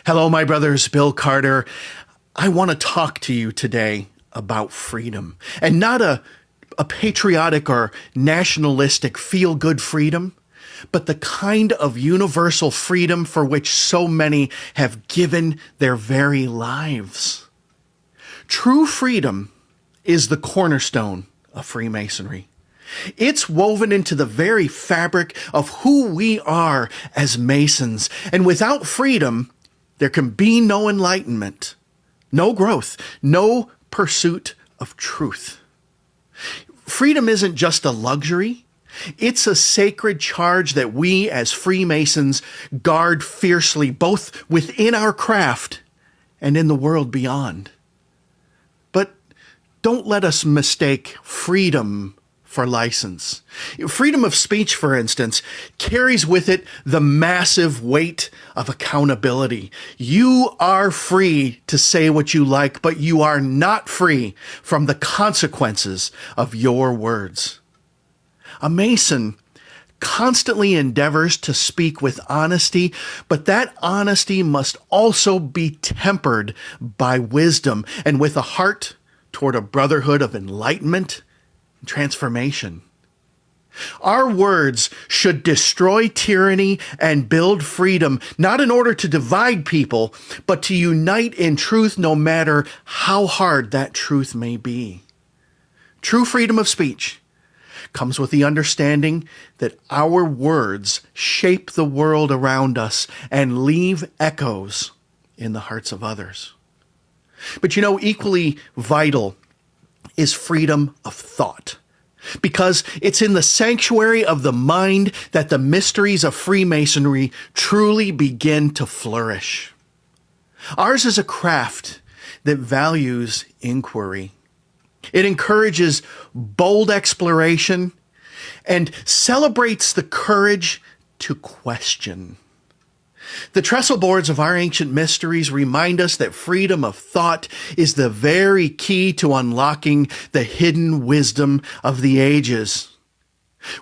Hello, my brothers, Bill Carter. I want to talk to you today about freedom, and not a patriotic or nationalistic feel-good freedom, but the kind of universal freedom for which so many have given their very lives. True freedom is the cornerstone of Freemasonry. It's woven into the very fabric of who we are as Masons, and without freedom, there can be no enlightenment, no growth, no pursuit of truth. Freedom isn't just a luxury. It's a sacred charge that we as Freemasons guard fiercely, both within our craft and in the world beyond. But don't let us mistake freedom for license. Freedom of speech, for instance, carries with it the massive weight of accountability. You are free to say what you like, but you are not free from the consequences of your words. A Mason constantly endeavors to speak with honesty, but that honesty must also be tempered by wisdom and with a heart toward a brotherhood of enlightenment and transformation. Our words should destroy tyranny and build freedom, not in order to divide people, but to unite in truth, no matter how hard that truth may be. True freedom of speech comes with the understanding that our words shape the world around us and leave echoes in the hearts of others. But equally vital is freedom of thought, because it's in the sanctuary of the mind that the mysteries of Freemasonry truly begin to flourish. Ours is a craft that values inquiry. It encourages bold exploration and celebrates the courage to question. The trestle boards of our ancient mysteries remind us that freedom of thought is the very key to unlocking the hidden wisdom of the ages.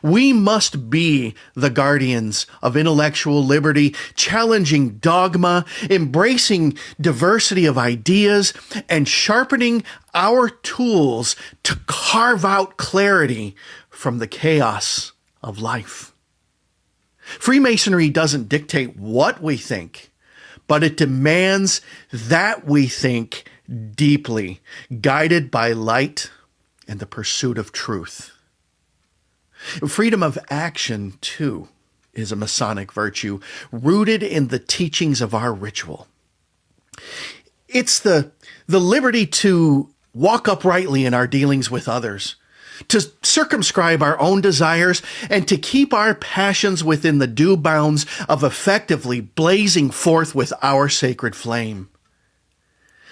We must be the guardians of intellectual liberty, challenging dogma, embracing diversity of ideas, and sharpening our tools to carve out clarity from the chaos of life. Freemasonry doesn't dictate what we think, but it demands that we think deeply, guided by light and the pursuit of truth. Freedom of action, too, is a Masonic virtue rooted in the teachings of our ritual. It's the liberty to walk uprightly in our dealings with others, to circumscribe our own desires, and to keep our passions within the due bounds of effectively blazing forth with our sacred flame.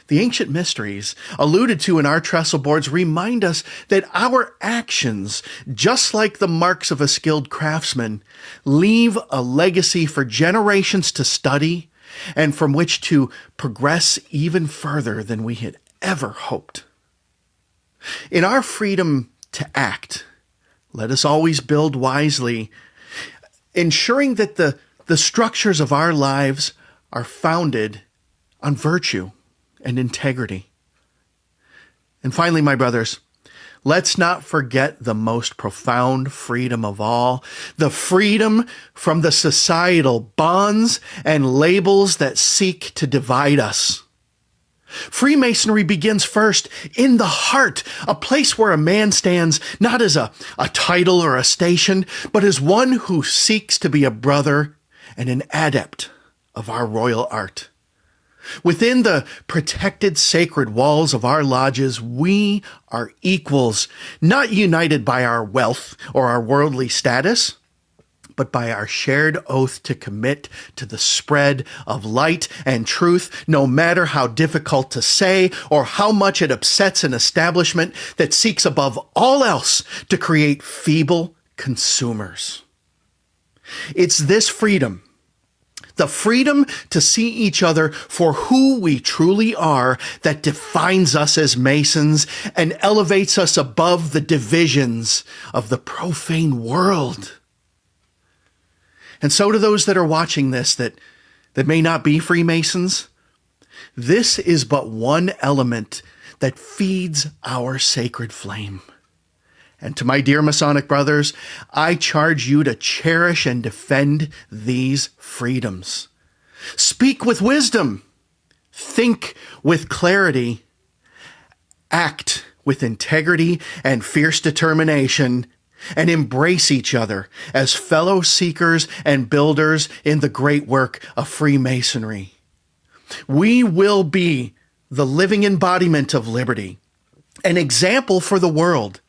The ancient mysteries, alluded to in our trestle boards, remind us that our actions, just like the marks of a skilled craftsman, leave a legacy for generations to study and from which to progress even further than we had ever hoped. In our freedom to act, let us always build wisely, ensuring that the structures of our lives are founded on virtue and integrity. And finally, my brothers, let's not forget the most profound freedom of all, the freedom from the societal bonds and labels that seek to divide us. Freemasonry begins first in the heart, a place where a man stands not as a title or a station, but as one who seeks to be a brother and an adept of our royal art. Within the protected sacred walls of our lodges, we are equals, not united by our wealth or our worldly status, but by our shared oath to commit to the spread of light and truth, no matter how difficult to say or how much it upsets an establishment that seeks above all else to create feeble consumers. It's this freedom, the freedom to see each other for who we truly are, that defines us as Masons and elevates us above the divisions of the profane world. And so to those that are watching this, that that may not be Freemasons, this is but one element that feeds our sacred flame. And to my dear Masonic brothers, I charge you to cherish and defend these freedoms. Speak with wisdom, think with clarity, act with integrity and fierce determination, and embrace each other as fellow seekers and builders in the great work of Freemasonry. We will be the living embodiment of liberty, an example for the world,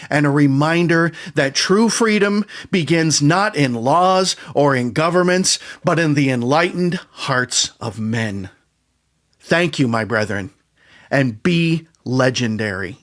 and a reminder that true freedom begins not in laws or in governments, but in the enlightened hearts of men. Thank you, my brethren, and be legendary.